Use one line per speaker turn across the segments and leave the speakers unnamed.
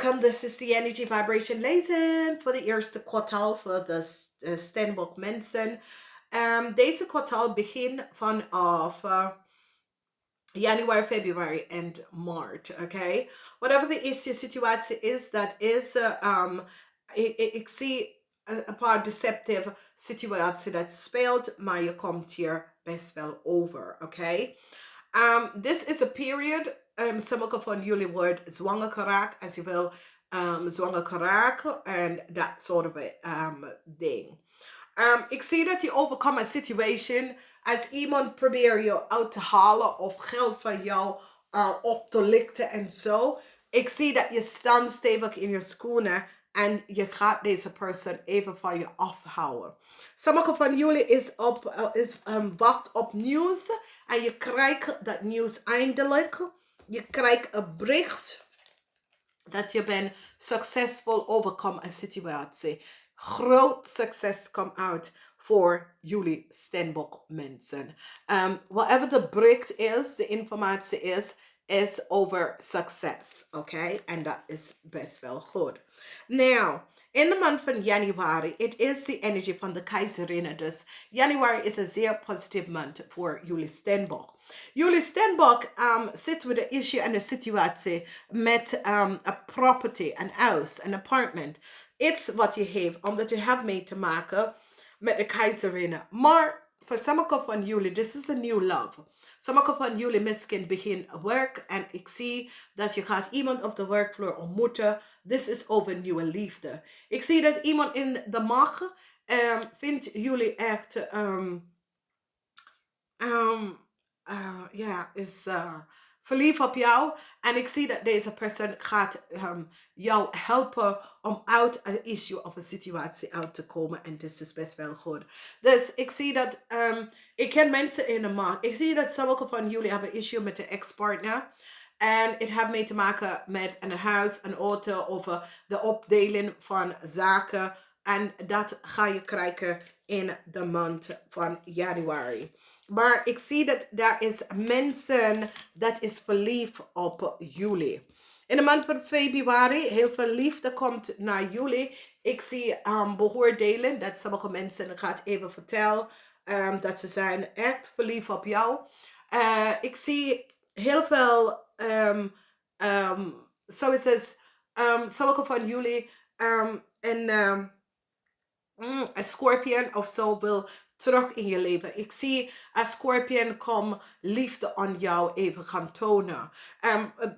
welcome. This is the energy vibration lezen voor de eerste kwartaal voor de Steenbok mensen. Deze kwartaal begint vanaf Januari, Februari en Maart. Okay? Whatever the issue situatie is, dat is, ik zie een paar deceptive situatie dat speelt, maar je komt hier best wel over. Okay? This is a period. Sommige van jullie worden zwanger geraakt als je wil zwanger geraken en dat soort of ding. Ik zie dat je overkomt een situation als iemand probeert je uit te halen of geld van jou op te lichten en zo. Ik zie dat je staat stevig in je schoenen en je gaat deze persoon even van je afhouden. Sommige van jullie wacht op nieuws en je krijgt dat nieuws eindelijk. Je krijgt een bericht dat je bent succesvol overkomen een situatie. Groot succes komt uit voor jullie Steenbok mensen. Whatever de bericht is, de informatie is over succes. Oké? En dat is best wel goed. Now, in de maand van januari, het is de energie van de keizerinnen. Dus januari is een zeer positieve maand voor jullie Steenbok. Jullie Steenbok zitten met de issue en de situatie met een property, een huis, een appartement. Iets wat je heeft, omdat je hebt mee te maken met de keizerinnen. Maar voor sommige van jullie, this is a new love. Sommige van jullie misschien begin werk en ik zie dat je gaat iemand op de werkvloer ontmoeten. This is over nieuwe liefde. Ik zie dat iemand in de macht vindt jullie echt is verliefd op jou. En ik zie dat deze persoon gaat jou helpen om uit een issue of een situatie uit te komen. En dit is best wel goed. Dus ik zie dat, ik ken mensen in de markt. Ik zie dat sommige van jullie hebben een issue met de ex-partner. En het heeft mee te maken met een huis, een auto of de opdeling van zaken. En dat ga je krijgen in de maand van januari. Maar ik zie dat daar is mensen dat is verliefd op jullie. In de maand van februari, heel veel liefde komt naar jullie. Ik zie beoordelen dat sommige mensen gaat even vertellen dat ze zijn echt verliefd op jou. Ik zie heel veel, sommige van jullie een scorpion of zo wil terug in je leven. Ik zie als scorpion kom liefde aan jou even gaan tonen.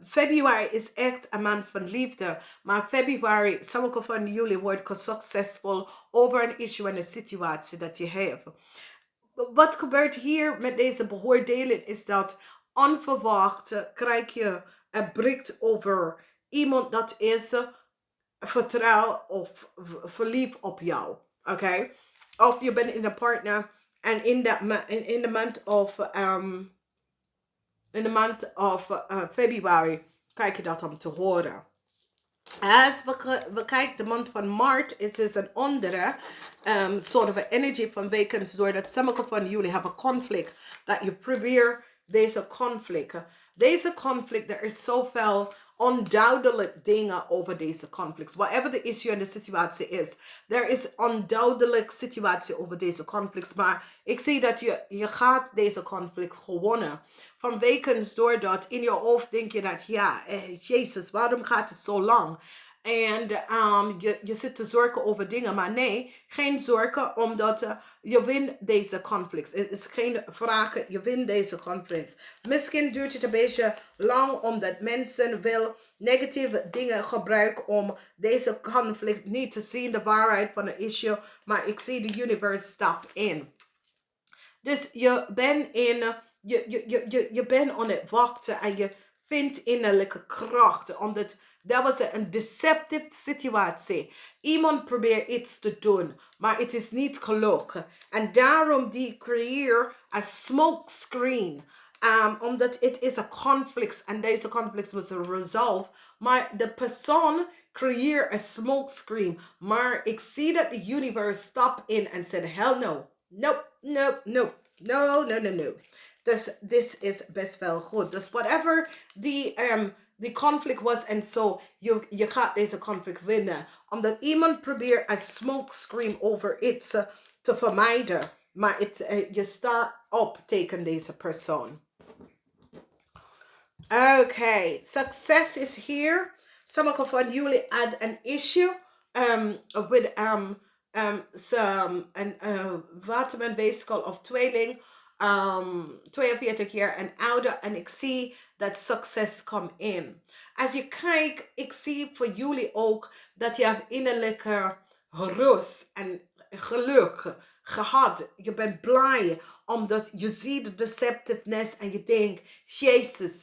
Februari is echt een maand van liefde. Maar februari, sommige van jullie worden succesvol over een issue en een situatie dat je hebt. Wat gebeurt hier met deze beoordeling is dat onverwacht krijg je een bericht over iemand dat is vertrouwen of verliefd op jou. Oké? Of je bent in een partner en in de maand of februari krijg je dat om te horen. Als we kijken de maand van maart, het is een andere soort van energie van wekens doordat sommige van jullie hebben conflict. Dat je probeert deze conflict. Deze conflict, er is zoveel onduidelijk dingen over deze conflict. Whatever the issue en de situatie is. Er is onduidelijk situatie over deze conflict. Maar ik zie dat je gaat deze conflict gewonnen. Van wekens doordat in je hoofd denk je dat Jezus, waarom gaat het zo lang? En je zit te zorgen over dingen. Maar nee, geen zorgen omdat je wint deze conflict. Het is geen vraag, je wint deze conflict. Misschien duurt het een beetje lang omdat mensen wil negatieve dingen gebruiken om deze conflict niet te zien. De waarheid van een issue. Maar ik zie de universe stap in. Dus je bent je bent aan het wachten en je vindt innerlijke kracht. Omdat dat was een deceptive situatie. Iemand probeert iets te doen, maar het is niet gelukt. En daarom die creëer een smoke screen. Omdat het is een conflict en deze conflict was resolved. Maar de persoon creëert een smoke screen. Maar ik zie dat de universe stap in en zegt, hell no. Nope, nope, nope. No. Dus dit is best wel goed. Dus whatever die die conflict was en zo. Je gaat deze conflict winnen. Omdat iemand probeert een smokescreen over iets te vermijden. Maar je staat op tegen deze persoon. Okay, success is here. Sommige van jullie had an issue with een watermanweeskal of tweeling, 42 jaar en ouder, en ik zie dat succes come in. Als je kijkt, ik zie voor jullie ook dat je hebt innerlijke rust en geluk gehad. Je bent blij omdat je ziet de deceptiveness en je denkt, Jezus,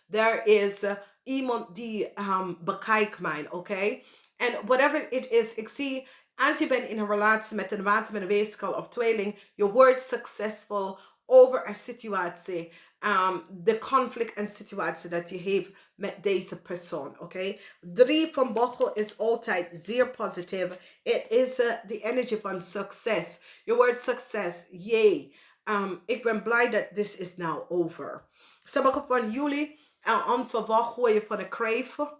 there is iemand die bekijkt mij, oké? En whatever it is, ik zie, als je bent in een relatie met een water, met een weeskal of tweeling, je wordt succesvol over een situatie. De conflict en situatie dat je heeft met deze persoon, oké? 3 van bochel is altijd zeer positief. Het is de energie van succes. Je wordt succes, yay. Ik ben blij dat this is now over. Sommige van jullie onverwacht hoor je van een crave.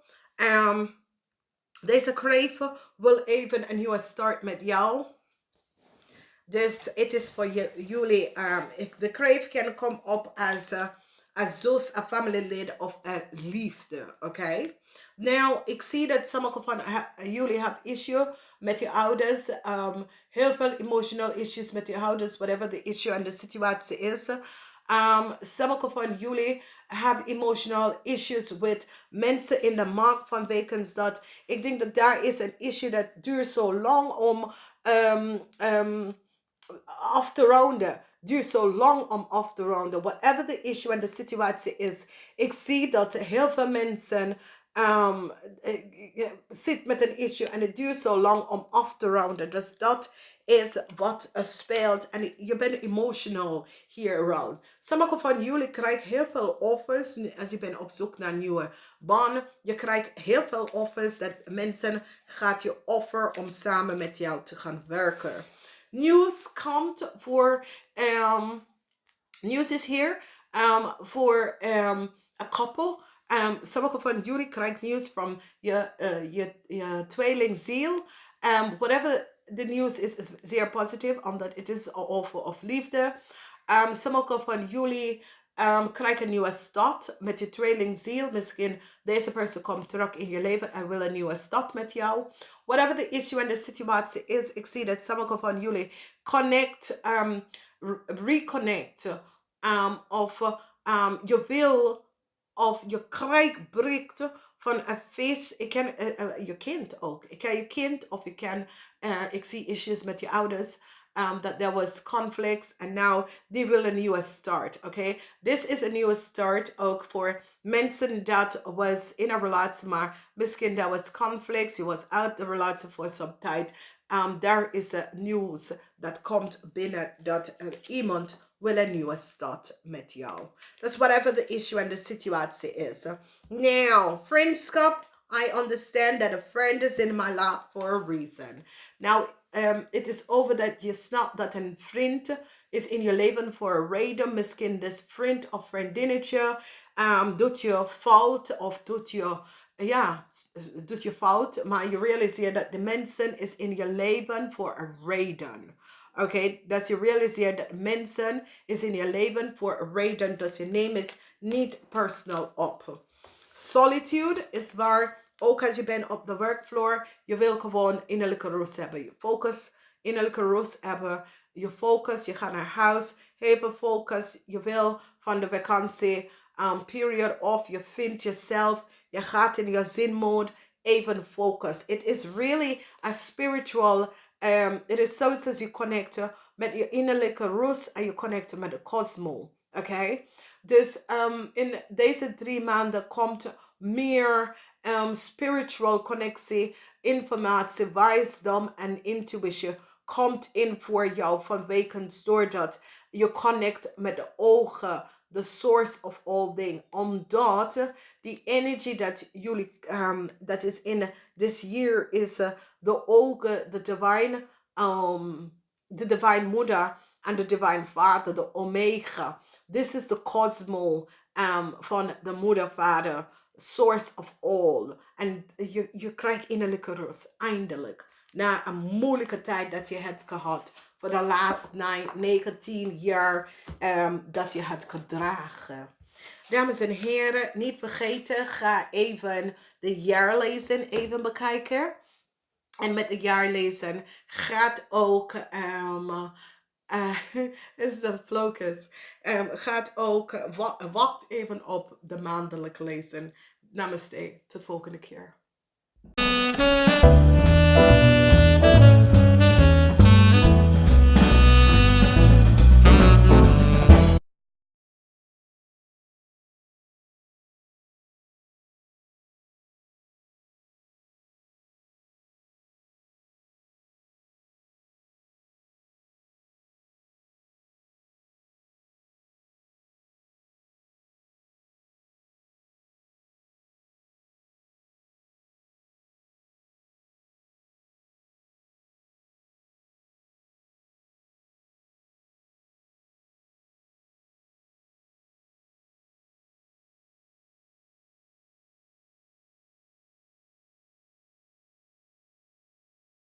Deze crave wil even een nieuwe start met jou. Dus het is voor jullie. De crave kan komen op als zus, een familielid of een liefde. Oké? Nou, ik zie dat sommige van jullie hebben issue met je ouders. Heel veel emotional issues met je ouders, whatever the issue en de situatie is. Sommige van jullie hebben emotional issues with mensen in de markt van wekens dat. Ik denk dat daar is een issue dat duurt zo lang om af te ronden. Duurt zo lang om af te ronden. Whatever the issue en de situatie is. Ik zie dat heel veel mensen zit met een issue en het duurt zo lang om af te ronden. Dus dat is wat er speelt. En je bent emotional here around. Sommige van jullie krijgen heel veel offers. Als je bent op zoek naar een nieuwe baan. Je krijgt heel veel offers. Dat mensen gaat je offer om samen met jou te gaan werken. Nieuws komt voor... nieuws is here voor een couple. Sommige van jullie krijgen nieuws van je tweelingziel. Whatever the news is zeer positief, omdat het is over of liefde. Sommige van jullie krijgen een nieuwe start met je tweelingziel. Misschien deze persoon komt terug in je leven en wil een nieuwe start met jou. Whatever the issue en de situatie is, ik zie dat sommige van jullie reconnect. Of je wil of je krijgt berichten van een feest. Ik ken je kind ook. Ik ken je kind of je ken, ik zie issues met je ouders. That there was conflicts and now die willen een nieuwe start. Okay? This is een nieuwe start ook voor mensen dat was in een relatie, maar misschien there was conflicts. Je was uit de relatie voor some tijd. There is a nieuws dat komt binnen dat iemand wil een nieuwe start met jou. That's whatever the issue and the situatie is. Now, friendship. I understand that a friend is in my life for a reason. Now, het is over dat je snapt dat een vriend is in je leven voor een reden. Misschien dus vriend of vriendinnetje doet je fout of doet je fout. Maar je realiseert dat de mensen is in je leven voor een reden. Oké, dat je realiseert dat mensen is in je leven voor een reden. Dus je neemt het niet personal op. Solitude is waar, ook als je bent op de werkvloer, je wil gewoon innerlijke rust hebben. Je focus, innerlijke rust hebben. Je focus, je gaat naar huis, even focus. Je wil van de vakantie, period off. Je vindt jezelf, je gaat in je zinmode, even focus. It is really a spiritual, it is zoiets als je connecten met je innerlijke rust en je connecten met de cosmos. Oké? Dus in deze 3 maanden komt meer spiritual connectie, informatie, wijsdom en intuïtie komt in voor jou vanwege doordat je connect met de ogen, the source of all things. Omdat die energie dat jullie, dat is in this year is de ogen, de divine moeder en de divine vader, de omega. This is the cosmo van de moeder, vader, source of all. En je krijgt innerlijke rust, eindelijk. Na een moeilijke tijd dat je hebt gehad. Voor de laatste 19 jaar dat je hebt gedragen. Dames en heren, niet vergeten, ga even de jaarlezen even bekijken. En met de jaarlezen gaat ook is de focus. Gaat ook wacht even op de maandelijke lezen. Namaste, tot volgende keer.